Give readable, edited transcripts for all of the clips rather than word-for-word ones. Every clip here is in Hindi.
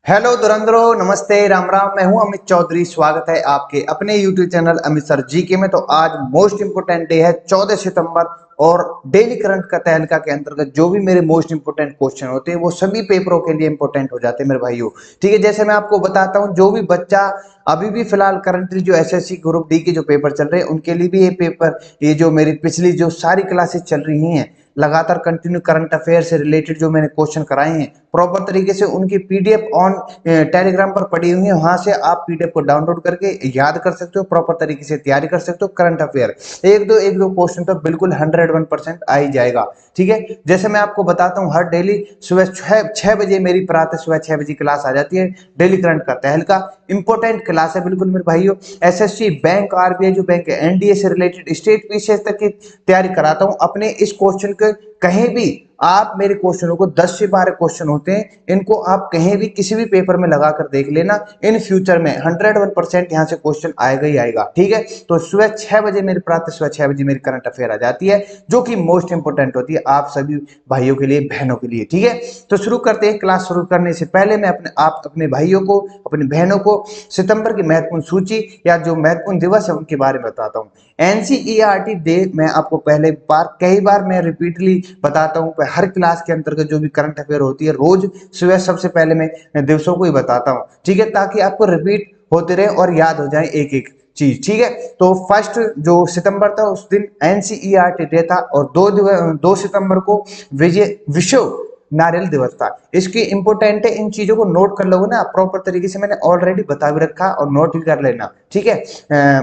हेलो धुरंधरो, नमस्ते, राम राम। मैं हूं अमित चौधरी। स्वागत है आपके अपने YouTube channel Amit sir GK में। तो आज मोस्ट इंपोर्टेंट डे है 14 सितंबर और डेली करंट का तहलका के अंतर्गत जो भी मेरे मोस्ट इंपोर्टेंट क्वेश्चन होते हैं वो सभी पेपरों के लिए इंपोर्टेंट हो जाते हैं मेरे भाइयों। ठीक है, जैसे मैं आपको बताता हूं, जो भी बच्चा अभी भी फिलहाल करंटली जो एसएससी ग्रुप डी के जो पेपर चल रहे हैं उनके लिए भी ये पेपर, ये जो मेरी पिछली जो सारी क्लासेस चल रही हैं लगातार कंटिन्यू करंट अफेयर से रिलेटेड जो मैंने क्वेश्चन कराए हैं प्रॉपर तरीके से, उनकी पीडीएफ ऑन टेलीग्राम पर पड़ी हुई है। वहां से आप पीडीएफ को डाउनलोड करके याद कर सकते हो, प्रॉपर तरीके से तैयारी कर सकते हो। करंट अफेयर एक दो क्वेश्चन तो बिल्कुल 101% आ ही जाएगा। ठीक है, जैसे मैं आपको बताता हूँ, हर डेली सुबह छह बजे मेरी प्रातः सुबह 6 बजे क्लास आ जाती है। डेली करंट का तहलका इंपॉर्टेंट क्लास है बिल्कुल मेरे भाइयों। एसएससी, बैंक, आरबीआई जो बैंक है, एनडीए से रिलेटेड स्टेट पीसीएस तक की तैयारी कराता हूँ। अपने इस क्वेश्चन के कहीं भी आप मेरे क्वेश्चनों को 10 से 12 क्वेश्चन होते हैं, इनको आप कहीं भी किसी भी पेपर में लगाकर देख लेना। इन फ्यूचर में 101% यहाँ से क्वेश्चन आएगा ही आएगा। ठीक है, तो सुबह 6 बजे मेरी प्रातः सुबह 6 बजे मेरी करंट अफेयर आ जाती है, जो कि मोस्ट इंपोर्टेंट होती है आप सभी भाइयों के लिए, बहनों के लिए। ठीक है, तो शुरू करते हैं। क्लास शुरू करने से पहले मैं अपने भाइयों को, अपनी बहनों को सितंबर की महत्वपूर्ण सूची या जो महत्वपूर्ण दिवस है उनके बारे में बताता हूँ। एनसीईआरटी डे मैं आपको पहले कई बार मैं रिपीटली बताता हूँ। हर क्लास के अंतर्गत जो भी करंट अफेयर होती है रोज सुबह सबसे पहले मैं दिवसों को ही बताता हूँ। ठीक है, ताकि आपको रिपीट होते रहे और याद हो जाए एक एक चीज। ठीक है, तो फर्स्ट जो सितंबर था उस दिन एनसीईआरटी डे था, और 2 सितंबर को विश्व नारियल दिवस था। इसकी इंपोर्टेंट है, इन चीजों को नोट कर लोगे ना प्रॉपर तरीके से, मैंने ऑलरेडी बता भी रखा और नोट भी कर लेना। ठीक है,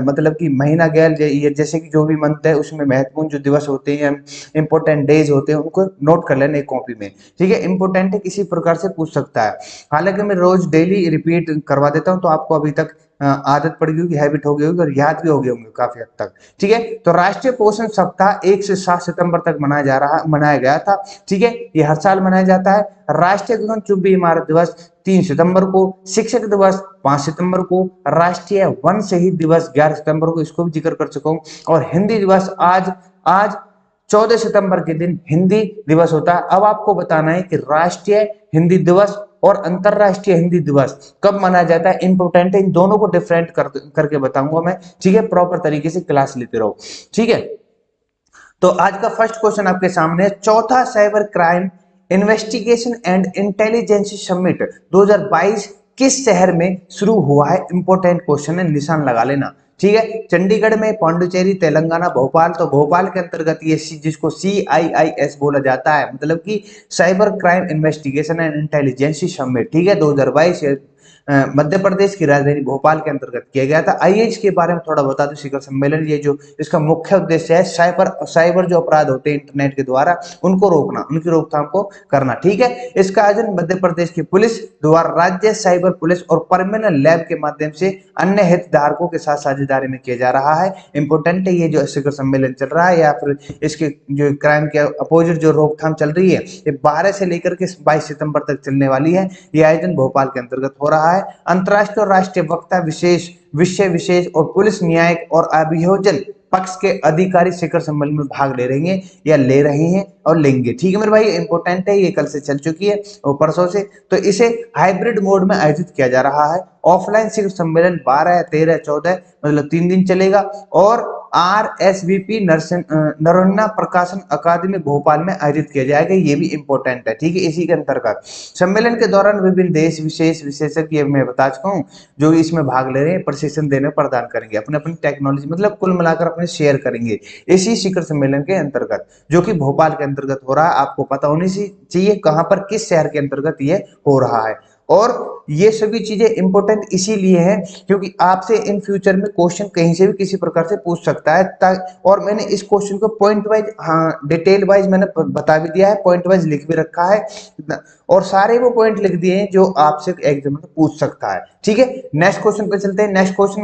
मतलब कि महीना गैल ये जैसे कि जो भी मंथ है उसमें महत्वपूर्ण जो दिवस होते हैं, इंपॉर्टेंट डेज होते हैं, उनको नोट कर लेना एक कॉपी में। ठीक है, इंपॉर्टेंट है, किसी प्रकार से पूछ सकता है। हालांकि मैं रोज डेली रिपीट करवा देता हूं, तो आपको अभी तक आदत पड़ गई होगी, हैबिट हो गई होगी और याद भी हो गए होंगे काफी हद तक। ठीक है, तो राष्ट्रीय पोषण सप्ताह 1 से 7 सितंबर तक मनाया गया था। ठीक है, ये हर साल मनाया जाता है। राष्ट्रीय गगनचुंबी इमारत दिवस 3 सितंबर को, शिक्षक दिवस 5 सितंबर को, राष्ट्रीय वन शहीद दिवस 11 सितंबर को, इसको भी जिक्र कर चुका हूं। और हिंदी दिवस आज आज 14 सितंबर के दिन हिंदी दिवस होता है। अब आपको बताना है कि राष्ट्रीय हिंदी दिवस और अंतरराष्ट्रीय हिंदी दिवस कब मनाया जाता है। इंपोर्टेंट है, इन दोनों को डिफरेंट करके बताऊंगा मैं। ठीक है, प्रॉपर तरीके से क्लास लेते रहो। ठीक है, तो आज का फर्स्ट क्वेश्चन आपके सामने है। चौथा cyber crime investigation and intelligence summit 2022 किस शहर में शुरू हुआ है? इंपॉर्टेंट क्वेश्चन है, निशान लगा लेना। ठीक है, चंडीगढ़ में, पांडुचेरी, तेलंगाना, भोपाल। तो भोपाल के अंतर्गत ये जिसको CIIS बोला जाता है, मतलब कि cyber crime investigation and intelligence summit. ठीक है, 2022 मध्य प्रदेश की राजधानी भोपाल के अंतर्गत किया गया था। आइए इसके बारे में थोड़ा बता दूं। शिखर सम्मेलन, ये जो इसका मुख्य उद्देश्य है, साइबर जो अपराध होते हैं इंटरनेट के द्वारा, उनको रोकना, उनकी रोकथाम को करना। ठीक है, इसका आयोजन मध्य प्रदेश की पुलिस द्वारा राज्य साइबर पुलिस और परमानेंट लैब के माध्यम से अन्य हितधारकों के साथ साझेदारी में किया जा रहा है। इंपोर्टेंट है, ये जो शिखर सम्मेलन चल रहा है या फिर इसके जो क्राइम के अपोजिट जो रोकथाम चल रही है, ये 12 से लेकर के 22 सितंबर तक चलने वाली है। ये आयोजन भोपाल के अंतर्गत हो रहा है। अंतर्राष्ट्रीय और राष्ट्रीय वक्ता, विशेष विषय विशेष और पुलिस न्यायिक और अभियोजन पक्ष के अधिकारी शिखर सम्मेलन में भाग ले रही हैं या ले रहे हैं और लेंगे। ठीक है मेरे भाई, इंपोर्टेंट है, ये कल से चल चुकी है और परसों से। तो इसे हाइब्रिड मोड में आयोजित किया जा रहा है। ऑफलाइन शिखर सम्मेलन 12, 13, 14 मतलब 3 दिन चलेगा। और RSVP नरोन्ना प्रकाशन अकादमी भोपाल में आयोजित किया जाएगा। ये भी इंपॉर्टेंट है। ठीक है, इसी के अंतर्गत सम्मेलन के दौरान विभिन्न देश विशेष विशेषज्ञ, मैं बता चुका हूँ, जो इसमें भाग ले रहे हैं प्रशिक्षण देने प्रदान करेंगे, अपने अपनी टेक्नोलॉजी, मतलब कुल मिलाकर अपने शेयर करेंगे इसी शिखर सम्मेलन के अंतर्गत, जो कि भोपाल के अंतर्गत हो रहा है। आपको पता होनी चाहिए कहां पर, किस शहर के अंतर्गत ये हो रहा है। और ये सभी चीजें इंपॉर्टेंट इसीलिए हैं क्योंकि आपसे इन फ्यूचर में क्वेश्चन कहीं से भी किसी प्रकार से पूछ सकता है। और मैंने इस क्वेश्चन को पॉइंट वाइज, हाँ डिटेल वाइज मैंने बता भी दिया है, पॉइंट वाइज लिख भी रखा है, और सारे वो पॉइंट लिख दिए हैं जो आपसे एग्जाम में पूछ सकता है। ठीक है, नेक्स्ट क्वेश्चन पे चलते हैं। नेक्स्ट क्वेश्चन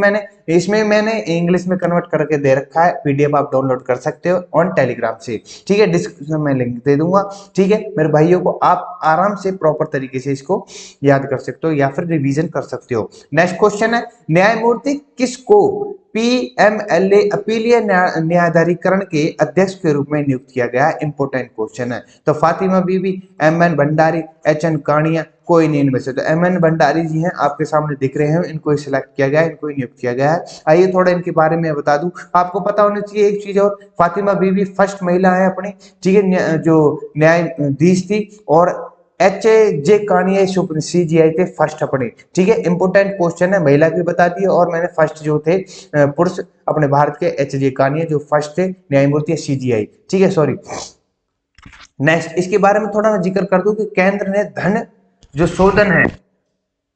मैंने इंग्लिश में कन्वर्ट करके दे रखा है, पीडीएफ आप डाउनलोड कर सकते हो ऑन टेलीग्राम से। ठीक है, डिस्क्रिप्शन में लिंक दे दूंगा। ठीक है मेरे भाइयों को, आप आराम से प्रॉपर तरीके से इसको याद कर सकते हो या फिर रिवीजन कर सकते हो। नेक्स्ट क्वेश्चन है, न्यायमूर्ति किसको पीएमएलए अपीलीय न्यायाधिकरण के अध्यक्ष के रूप में नियुक्त किया गया है। इंपोर्टेंट क्वेश्चन है। तो फातिमा बीबी, एमएन भंडारी, एचएन कानिया, कोई नहीं इनमें से। तो एमएन भंडारी जी हैं, आपके सामने दिख रहे हैं, इनको सिलेक्ट किया गया है, इनको नियुक्त किया गया है। आइए थोड़ा इनके बारे में बता दूं। आपको पता होना चाहिए एक चीज और, फातिमा बीबी फर्स्ट महिला है अपनी, ठीक है, जो न्यायाधीश थी, और H A J Kania CJI थे फर्स्ट अपने, ठीक है। इंपोर्टेंट क्वेश्चन है, महिला भी बता दी और मैंने फर्स्ट जो थे पुरुष अपने भारत के एच जे कानिया जो फर्स्ट थे न्यायमूर्ति सीजीआई, ठीक है, सॉरी। नेक्स्ट इसके बारे में थोड़ा मैं जिक्र कर दूं कि केंद्र ने धन जो शोधन है,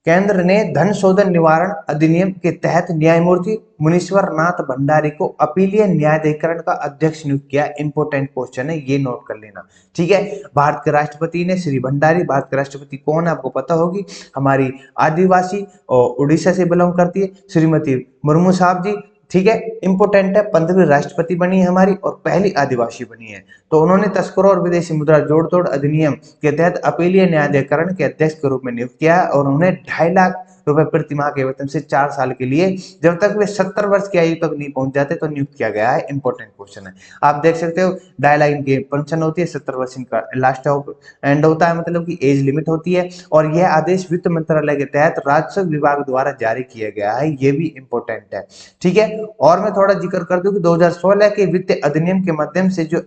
केंद्र ने धन शोधन निवारण अधिनियम के तहत न्यायमूर्ति मुनीश्वर नाथ भंडारी को अपीलीय न्यायाधिकरण का अध्यक्ष नियुक्त किया। इंपोर्टेंट क्वेश्चन है, ये नोट कर लेना, ठीक है। भारत के राष्ट्रपति ने श्री भंडारी, भारत के राष्ट्रपति कौन है आपको पता होगी, हमारी आदिवासी और उड़ीसा से बिलोंग करती है श्रीमती मुर्मू साहब जी, ठीक है। इंपोर्टेंट है, 15वीं राष्ट्रपति बनी है हमारी और पहली आदिवासी बनी है। तो उन्होंने तस्करों और विदेशी मुद्रा जोड़ तोड़ अधिनियम के तहत अपीलीय न्यायाधिकरण के अध्यक्ष के रूप में नियुक्त किया और उन्हें 2.5 लाख रुपए प्रति माह के वेतन से 4 साल के लिए, जब तक वे 70 वर्ष की आयु तक नहीं पहुंच जाते, तो नियुक्त किया गया है। इंपोर्टेंट क्वेश्चन है, आप देख सकते हो 2.5 लाख इनकी पेंशन होती है, 70 वर्ष इनका लास्ट एंड होता है, मतलब की एज लिमिट होती है। और यह आदेश वित्त मंत्रालय के तहत राजस्व विभाग द्वारा जारी किया गया है, ये भी इंपोर्टेंट है, ठीक है। और मैं थोड़ा जिक्र कर दूं कि 2016 के वित्त अधिनियम के माध्यम से जो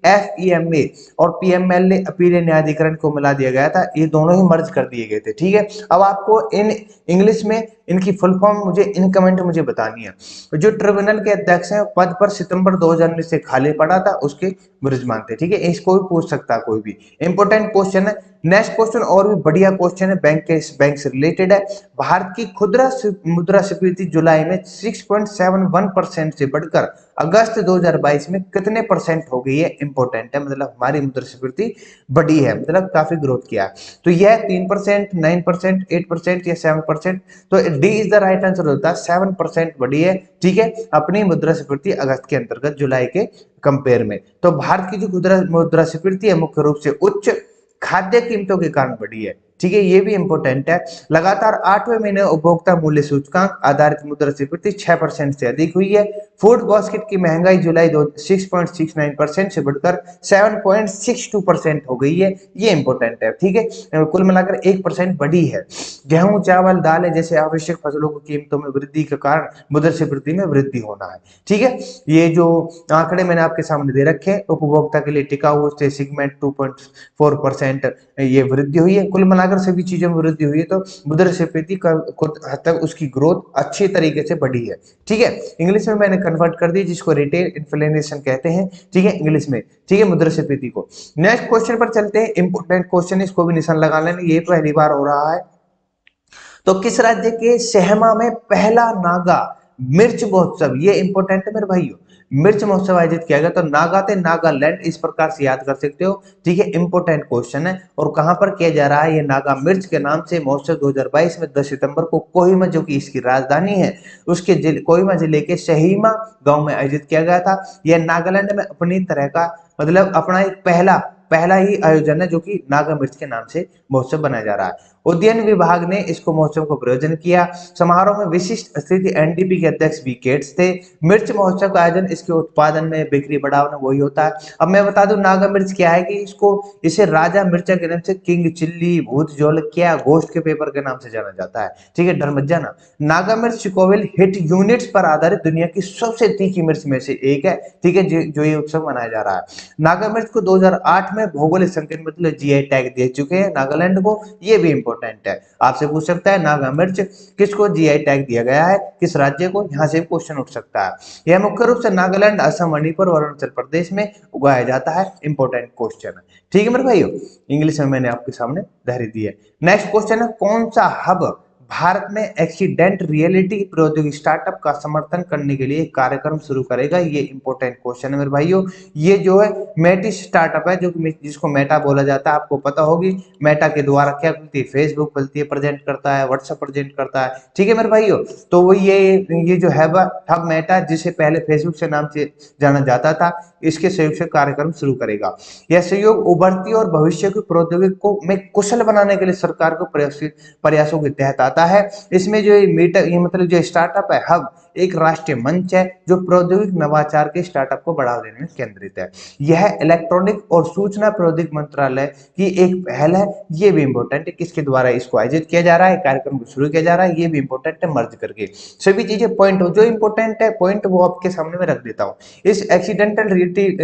FEMA और PMLA अपीलीय न्यायाधिकरण को मिला दिया गया था, ये दोनों ही मर्ज कर दिए गए थे, ठीक है। अब आपको इन इंग्लिश में इनकी फुल फॉर्म मुझे इन कमेंट मुझे बतानी है। जो ट्रिब्यूनल के अध्यक्ष हैं पद पर सितंबर 2019 से खाली पड़ा था, उसके विराजमान थे, ठीक है। इसको भी पूछ सकता है कोई भी, इंपोर्टेंट क्वेश्चन है। नेक्स्ट क्वेश्चन और भी बढ़िया क्वेश्चन है, बैंक से रिलेटेड है। भारत की खुदरा मुद्रास्फीति जुलाई में 6.71% से बढ़कर अगस्त 2022 में कितने परसेंट हो गई है। इंपोर्टेंट है, मतलब हमारी मुद्रास्फीति बढ़ी है, मतलब काफी ग्रोथ किया है। तो यह 3%, 9%, 8% या 7%, तो D is the right answer होता है, 7% बढ़ी है, ठीक है, अपनी मुद्रास्फीति अगस्त के अंतर्गत जुलाई के कंपेयर में। तो भारत की जो मुद्रास्फीति है मुख्य रूप से उच्च खाद्य कीमतों के कारण बढ़ी है, ठीक है, ये भी इंपोर्टेंट है। लगातार 8वें महीने उपभोक्ता मूल्य सूचकांक आधारित मुद्रास्फीति 6% से अधिक हुई है। फूड बास्केट की महंगाई जुलाई 6.69% से बढ़कर 7.62% हो गई है, ये इंपोर्टेंट है, ठीक है। कुल मिलाकर 1% बढ़ी है। गेहूं, चावल, दालें जैसे आवश्यक फसलों की कीमतों में वृद्धि के कारण मुद्रास्फीति में वृद्धि होना है, ठीक है। ये जो आंकड़े मैंने आपके सामने दे रखे हैं, उपभोक्ता के लिए टिकाऊ सेगमेंट 2.4% ये वृद्धि हुई है। कुल मिलाकर सभी चीजों में वृद्धि हुई है, तो मुद्रास्फीति का हद तक उसकी ग्रोथ अच्छी तरीके से बढ़ी है, ठीक है। इंग्लिश में मैंने कन्वर्ट कर दी, जिसको रिटेल इन्फ्लेशन कहते हैं, ठीक है, इंग्लिश में, ठीक है, मुद्रास्फीति को। नेक्स्ट क्वेश्चन पर चलते हैं, इंपोर्टेंट क्वेश्चन, इसको भी निशान लगा लेना, ये पहली बार हो रहा है। तो किस राज्य के सेहमा में पहला नागा मिर्च महोत्सव, ये इंपोर्टेंट है मेरे भाइयों, मिर्च महोत्सव आयोजित किया गया। तो नागा थे नागालैंड, इस प्रकार से याद कर सकते हो, ठीक है, इंपोर्टेंट क्वेश्चन है। और कहां पर किया जा रहा है, ये नागा मिर्च के नाम से महोत्सव 2022 में 10 सितंबर को कोहिमा, जो कि इसकी राजधानी है, उसके कोहिमा जिले के सहीमा गांव में आयोजित किया गया था। यह नागालैंड में अपनी तरह का, मतलब अपना एक पहला ही आयोजन है जो कि नागा मिर्च के नाम से महोत्सव बनाया जा रहा है। उद्यान विभाग ने इसको महोत्सव को प्रायोजन किया। समारोह में विशिष्ट अतिथि एनडीपी के अध्यक्ष बी केट्स थे। मिर्च महोत्सव का आयोजन इसके उत्पादन में, बिक्री बढ़ावा वही होता है। अब मैं बता दूं नागा मिर्च क्या है, कि इसे राजा मिर्चा के नाम से, किंग चिल्ली, भूत जोलकिया, घोस्ट के पेपर के नाम से जाना जाता है, ठीक है, डरमज्जा ना। नागा मिर्च चिकोविल हिट यूनिट्स पर आधारित दुनिया की सबसे तीखी मिर्च में से एक है, ठीक है, जो ये उत्सव मनाया जा रहा है। नागा मिर्च को 2008 में भौगोलिक संकेत मतलब जीआई टैग दे चुके हैं नागालैंड को, ये भी इंपोर्टेंट है, आपसे पूछ सकता है नागा मिर्च किसको जीआई टैग दिया गया है, किस राज्य को, यहां से क्वेश्चन उठ सकता है। यह मुख्य रूप से नागालैंड, असम, मणिपुर और अरुणाचल प्रदेश में उगाया जाता है। इंपोर्टेंट क्वेश्चन है, ठीक है मेरे भाइयों, इंग्लिश में मैंने आपके सामने धैर्य दी है। नेक्स्ट क्वेश्चन है, कौन सा हब भारत में एक्सीडेंट रियलिटी प्रौद्योगिकी स्टार्टअप का समर्थन करने के लिए कार्यक्रम शुरू करेगा, ये इंपॉर्टेंट क्वेश्चन है मेरे भाइयों। ये जो है मेटिस स्टार्टअप है, जो जिसको मेटा बोला जाता है, आपको पता होगी मेटा के द्वारा क्या खुलती है, फेसबुक खुलती है, प्रेजेंट करता है, व्हाट्सएप प्रेजेंट करता है, ठीक है मेरे भाइयों। तो वो ये जो है हब मेटा, जिसे पहले फेसबुक से नाम से जाना जाता था, इसके सहयोग से कार्यक्रम शुरू करेगा। यह सहयोग उभरती और भविष्य की प्रौद्योगिकी को में कुशल बनाने के लिए सरकार को प्रयासों के तहत आता है। इसमें जो मीटर, ये मतलब जो स्टार्टअप है हब, एक राष्ट्रीय मंच है जो प्रौद्योगिक नवाचार के स्टार्टअप को बढ़ावा देने में केंद्रित है। यह इलेक्ट्रॉनिक और सूचना प्रौद्योगिकी मंत्रालय की एक पहल है। ये भी इंपॉर्टेंट है, किसके द्वारा इसको आयोजित किया जा रहा है, कार्यक्रम को शुरू किया जा रहा है, ये भी इंपॉर्टेंट है मर्ज करके। सभी चीजें पॉइंट जो इंपॉर्टेंट है पॉइंट वो आपके सामने में रख देता हूँ। इस एक्सीडेंटल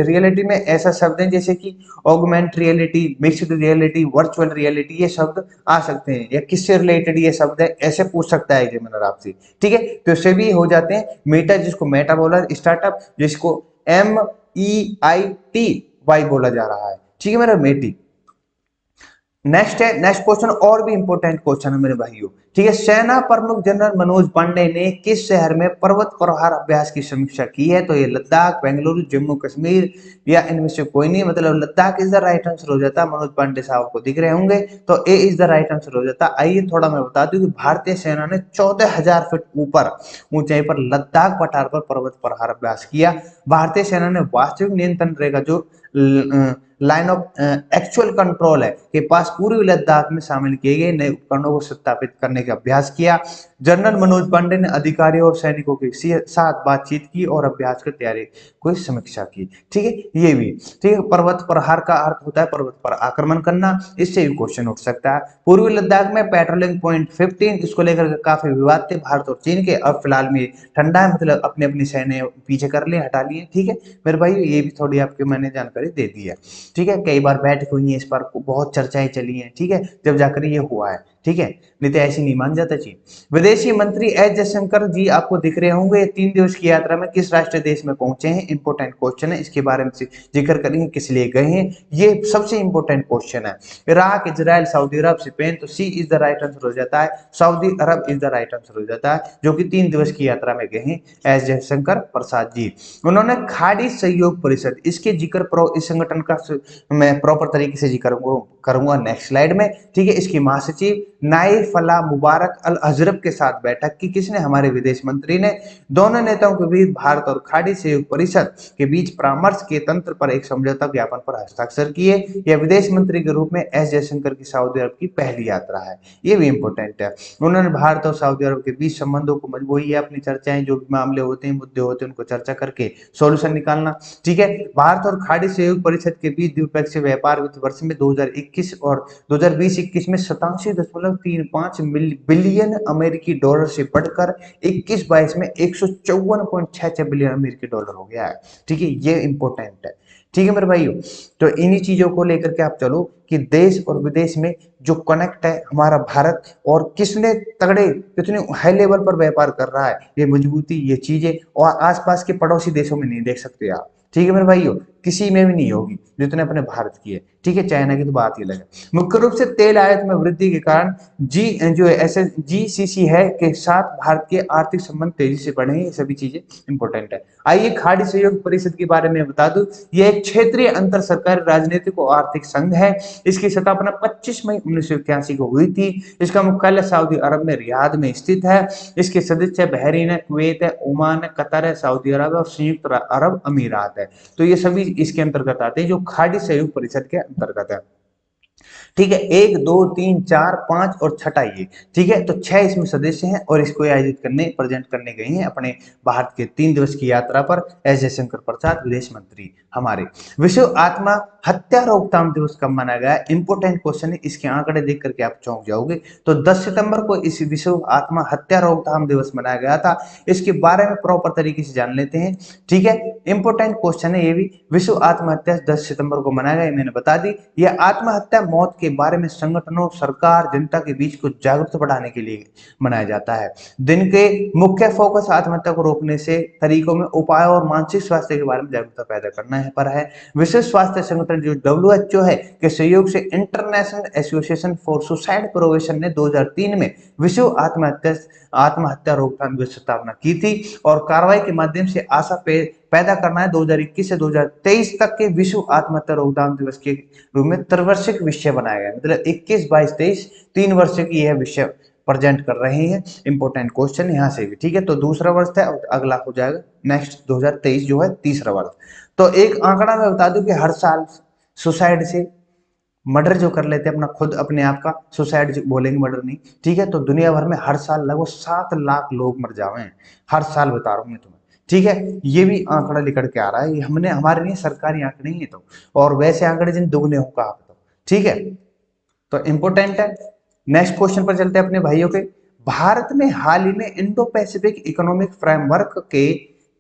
रियलिटी में ऐसा शब्द है जैसे कि augment reality, mixed reality, virtual reality, ये शब्द आ सकते हैं। या किससे रिलेटेड ये शब्द है ऐसे पूछ सकता है एग्जामिनर आपसे, ठीक है। तो इससे भी हो जाते हैं। मेटा, जिसको मेटा बोला, स्टार्टअप जिसको MEITY बोला जा रहा है, ठीक है मेरा मेटी। नेक्स्ट है, नेक्स्ट क्वेश्चन और भी इंपॉर्टेंट क्वेश्चन है मेरे भाइयों, ठीक है। सेना प्रमुख जनरल मनोज पांडे ने किस शहर में पर्वत प्रहार अभ्यास की समीक्षा की है? तो ये लद्दाख, बेंगलुरु, जम्मू कश्मीर या इनमें से कोई नहीं, मतलब Ladakh is the right answer हो जाता। मनोज पांडे साहब को दिख रहे होंगे, तो ए इज द राइट आंसर हो जाता। आइए थोड़ा मैं बता दूं कि भारतीय सेना ने 14,000 फीट ऊपर ऊंचाई पर लद्दाख पठार पर पर्वत प्रहार अभ्यास किया। भारतीय सेना ने वास्तविक नियंत्रण रेखा जो लाइन ऑफ एक्चुअल कंट्रोल है के पास पूर्वी लद्दाख में शामिल किए गए नए उपकरणों को स्थापित करने का अभ्यास किया। जनरल मनोज पांडे ने अधिकारियों और सैनिकों के साथ बातचीत की और अभ्यास की तैयारी को समीक्षा की, ठीक है। ये भी ठीक है। पर्वत प्रहार का अर्थ होता है पर्वत पर आक्रमण करना, इससे भी क्वेश्चन उठ सकता है। पूर्वी लद्दाख में पेट्रोलिंग पॉइंट 15, इसको लेकर काफी विवाद थे भारत और चीन के। अब फिलहाल में ठंडा है, मतलब अपनी अपनी सैन्य पीछे कर लिए, हटा लिए, ठीक है मेरे भाई। ये भी थोड़ी आपके मैंने जानकारी दे दी है, ठीक है। कई बार बैठक हुई है इस पर, बहुत चर्चाएं चली हैं, ठीक है, जब जाकर ये हुआ है, ठीक है। नहीं तो ऐसे नहीं मान जाता चीन। विदेशी मंत्री एस जयशंकर जी आपको दिख रहे होंगे, 3 दिवस की यात्रा में किस राष्ट्रीय देश में पहुंचे हैं? इंपॉर्टेंट क्वेश्चन है, इसके बारे में जिक्र करेंगे किस लिए गए हैं, ये सबसे इंपॉर्टेंट क्वेश्चन है। इराक, इजराइल, सऊदी अरब, स्पेन, तो सी इज द राइट आंसर हो जाता है। Saudi Arab is the right answer हो जाता है, जो कि 3 दिवस की यात्रा में गए हैं एस जयशंकर प्रसाद जी। उन्होंने खाड़ी सहयोग परिषद, इसके जिक्र इस संगठन का मैं प्रॉपर तरीके से जिक्र करूंगा नेक्स्ट स्लाइड में, ठीक है। इसकी महासचिव नाइफला मुबारक अल अजरब के साथ बैठक की किसने? हमारे विदेश मंत्री ने। दोनों नेताओं के बीच भारत और खाड़ी सहयोग परिषद के बीच परामर्श के तंत्र पर एक समझौता ज्ञापन पर हस्ताक्षर किए। यह विदेश मंत्री के रूप में एस जयशंकर की सऊदी अरब की पहली यात्रा है, ये भी इंपॉर्टेंट है। उन्होंने भारत और सऊदी अरब के बीच संबंधों को मजबूत है, अपनी चर्चाएं, जो भी मामले होते हैं, मुद्दे होते हैं, उनको चर्चा करके सॉल्यूशन निकालना, ठीक है। भारत और खाड़ी सहयोग परिषद के बीच द्विपक्षीय व्यापार वित्त वर्ष में 2021 और 2020-21 में 87.35 बिलियन अमेरिकी डॉलर से बढ़कर 21-22 में 154.66 बिलियन अमेरिकी डॉलर हो गया है, ठीक है। ये इंपॉर्टेंट है, ठीक है मेरे भाइयों। तो इन्हीं चीजों को लेकर के आप चलो कि देश और विदेश में जो कनेक्ट है हमारा भारत, और किसने तगड़े कितने हाई लेवल पर व्यापार कर रहा है, ये मजबूती, ये चीजें और आसपास के पड़ोसी देशों में नहीं देख सकते आप, ठीक है मेरे भाइयों। किसी में भी नहीं होगी जितने अपने भारत की है, ठीक है। चाइना की तो बात ही अलग है। मुख्य रूप से तेल आयात में वृद्धि के कारण जी जो एस GCC है के साथ भारत के आर्थिक संबंध तेजी से बढ़े हैं, ये सभी चीजें इंपॉर्टेंट है। आइए खाड़ी सहयोग परिषद के बारे में बता दूं। यह एक क्षेत्रीय अंतर सरकारी राजनीतिक और आर्थिक संघ है। इसकी स्थापना 25 मई 1981 को हुई थी। इसका मुख्यालय सऊदी अरब में रियाद में स्थित है। इसके सदस्य बहरीन है, कुवैत है, ओमान है, कतर है, सऊदी अरब और संयुक्त अरब अमीरात है। तो ये सभी इसके अंतर्गत आते हैं, जो खाड़ी सहयोग परिषद के अंतर्गत है, ठीक है। 1 2 3 4 5 और छठा ये, ठीक है। तो 6 इसमें सदस्य हैं और इसको आयोजित करने प्रेजेंट करने गए हैं अपने भारत के 3 दिवस की यात्रा पर एस जयशंकर प्रसाद विदेश मंत्री हमारे। विश्व आत्मा हत्या रोकथाम दिवस कब मनाया गया? इंपोर्टेंट क्वेश्चन है, इसके आंकड़े देख करके आप चौंक जाओगे। तो 10 सितंबर को इस विश्व आत्मा हत्या रोकथाम दिवस मनाया गया था। इसके बारे में प्रॉपर तरीके से जान लेते हैं, ठीक है। इंपोर्टेंट क्वेश्चन है ये भी। विश्व आत्महत्या 10 सितंबर को मनाया गया, मैंने बता दी। यह आत्महत्या मौत के बारे में संगठनों, सरकार, जनता के बीच कुछ जागरूकता बढ़ाने के लिए मनाया जाता है। दिन के मुख्य फोकस आत्महत्या को रोकने से तरीकों में उपाय और मानसिक स्वास्थ्य के बारे में जागरूकता पैदा करना है पर है। विश्व स्वास्थ्य संगठन जो WHO है के सहयोग से international association for suicide prevention ने 2003 में विश्व आत्महत्या रोकथाम दिवस की स्थापना की थी और कार्रवाई के माध्यम से आशा पैदा करना है 2021 से 2023 तक के विश्व आत्महत्या रोकथाम दिवस के रूप में त्रिवर्षिक विषय बनाया गया। मतलब 21, 22, 23 3 वर्ष की यह विषय प्रेजेंट कर रहे हैं। इंपोर्टेंट क्वेश्चन यहाँ से भी, ठीक है। तो दूसरा वर्ष था, अगला हो जाएगा नेक्स्ट 2023 जो है तीसरा वर्ष। तो एक आंकड़ा मैं बता दूं कि हर साल सुसाइड से मर्डर जो कर लेते हैं अपना, खुद अपने आप का सुसाइड बोलेंगे, मर्डर नहीं, ठीक है। तो दुनिया भर में हर साल लगभग 7 लाख लोग मर जावे हैं, हर साल बता रहा हूँ मैं तुम्हें, ठीक है। ये भी आंकड़ा निकल के आ रहा है, ये हमने हमारे लिए सरकारी आंकड़े नहीं है तो, और वैसे आंकड़े जिन दुगने हो कहा तो, ठीक है। तो इंपोर्टेंट है। नेक्स्ट क्वेश्चन पर चलते हैं अपने भाइयों के। भारत ने हाल ही में इंडो पैसिफिक इकोनॉमिक फ्रेमवर्क के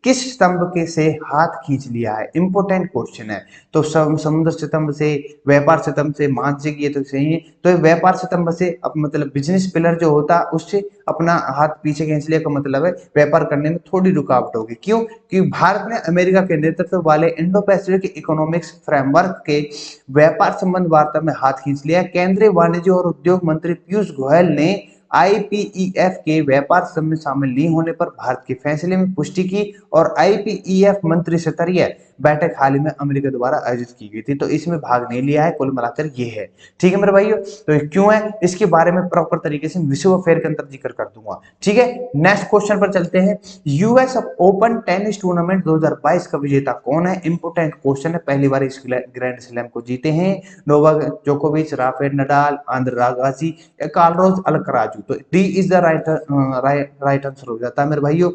किस स्तंभ के से हाथ खींच लिया है? इंपोर्टेंट क्वेश्चन है। तो समुद्र स्तंभ से, व्यापार स्तंभ से, मानसिक, ये तो सही है। तो व्यापार स्तंभ से अब मतलब बिजनेस पिलर जो होता है उससे अपना हाथ पीछे खींच लिया का मतलब है व्यापार करने में थोड़ी रुकावट होगी। क्यों? क्योंकि भारत ने अमेरिका के नेतृत्व वाले इंडो पैसिफिक इकोनॉमिक्स फ्रेमवर्क के व्यापार संबंध वार्ता में हाथ खींच लिया। केंद्रीय वाणिज्य और उद्योग मंत्री पीयूष गोयल ने आईपीईएफ के व्यापार संघ में शामिल नहीं होने पर भारत के फैसले में पुष्टि की, और आईपीईएफ मंत्री स्तरीय बैठक हाल ही में अमेरिका द्वारा आयोजित की गई थी। तो इसमें भाग नहीं लिया है, कुल मिलाकर ये है, ठीक है मेरे भाइयों। तो ये क्यों है, इसके बारे में प्रॉपर तरीके से विश्व अफेयर के अंदर जिक्र कर दूंगा, ठीक है। नेक्स्ट क्वेश्चन पर चलते हैं। यूएस ओपन टेनिस टूर्नामेंट 2022 का विजेता कौन है? इंपोर्टेंट क्वेश्चन है, पहली बार इस ग्रैंड स्लैम को जीते हैं नोवाक जोकोविच, Rafael Nadal, Andre Agassi, Carlos Alcaraz. तो D is the right answer हो जाता है मेरे भाइयों,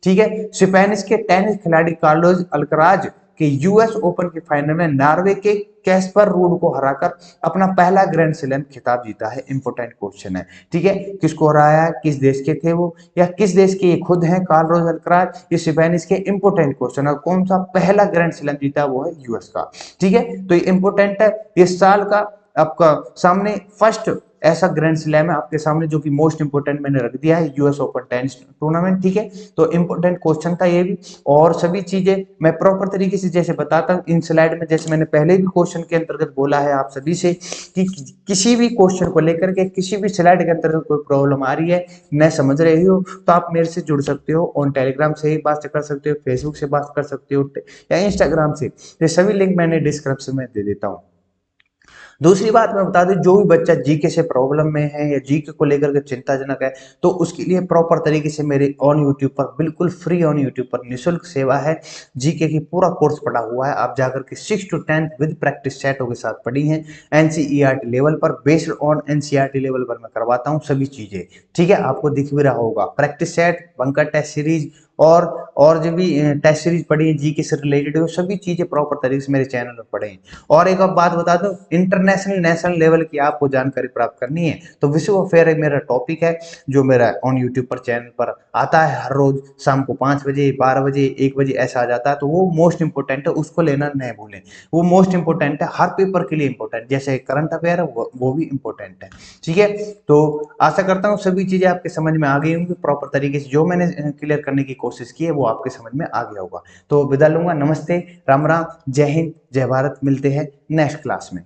ठीक है। स्पेनिश के टेनिस खिलाड़ी कार्लोस अल्कराज के यूएस ओपन के फाइनल में नॉर्वे के कैस्पर रूड को हराकर अपना पहला ग्रैंड स्लैम खिताब जीता है। इंपोर्टेंट क्वेश्चन है, ठीक है। किसको हराया, किस देश के थे वो, या किस देश के ये खुद हैं कार्लोस अल्कराज, ये स्पेनिश के? इंपोर्टेंट क्वेश्चन है। कौन सा पहला ग्रैंड स्लैम जीता, वो है यूएस का, ठीक है। तो ये इंपोर्टेंट है। इस साल का आपका सामने फर्स्ट ऐसा ग्रैंड स्लैम है आपके सामने जो कि मोस्ट इंपोर्टेंट मैंने रख दिया है, यूएस ओपन टेनिस टूर्नामेंट, ठीक है। तो इंपोर्टेंट क्वेश्चन था ये भी, और सभी चीजें मैं प्रॉपर तरीके से जैसे बताता हूँ इन स्लाइड में, जैसे मैंने पहले भी क्वेश्चन के अंतर्गत बोला है आप सभी से कि किसी भी क्वेश्चन को लेकर के किसी भी स्लाइड के अंतर्गत कोई प्रॉब्लम आ रही है, न समझ रहे हो, तो आप मेरे से जुड़ सकते हो, ऑन टेलीग्राम से ही बात कर सकते हो, फेसबुक से बात कर सकते हो, या इंस्टाग्राम से। ये सभी लिंक मैंने डिस्क्रिप्शन में दे देता हूँ। दूसरी बात मैं बता दूं, जो भी बच्चा जीके से प्रॉब्लम में है या जीके को लेकर के चिंताजनक है, तो उसके लिए प्रॉपर तरीके से मेरे ऑन यूट्यूब पर, बिल्कुल फ्री ऑन यूट्यूब पर निःशुल्क सेवा है, जीके की पूरा कोर्स पढ़ा हुआ है। आप जाकर के 6 to 10 विद प्रैक्टिस सेटों के साथ पढ़ी हैं, एनसीईआरटी लेवल पर, बेस्ड ऑन एनसीईआरटी लेवल पर मैं करवाता हूँ सभी चीजें, ठीक है। आपको दिख भी रहा होगा practice set, bunker test series, और जो भी टेस्ट सीरीज पढ़ी है जीके से रिलेटेड, वो सभी चीजें प्रॉपर तरीके से मेरे चैनल पर पढ़े हैं। और एक और बात बता दो, इंटरनेशनल नेशनल लेवल की आपको जानकारी प्राप्त करनी है तो विश्व अफेयर एक मेरा टॉपिक है, जो मेरा ऑन यूट्यूब पर चैनल पर आता है हर रोज शाम को 5 बजे, 12 बजे, 1 बजे ऐसा आ जाता है। तो वो मोस्ट इंपोर्टेंट है, उसको लेना नहीं भूलें, वो मोस्ट इंपोर्टेंट है, हर पेपर के लिए इंपोर्टेंट, जैसे करंट अफेयर है वो भी इंपोर्टेंट है, ठीक है। तो आशा करता हूँ सभी चीजें आपके समझ में आ गई होंगी, प्रॉपर तरीके से जो मैंने क्लियर करने की कोशिश की है वो आपके समझ में आ गया होगा। तो विदा लूंगा, नमस्ते, राम राम, जय हिंद, जय भारत, मिलते हैं नेक्स्ट क्लास में।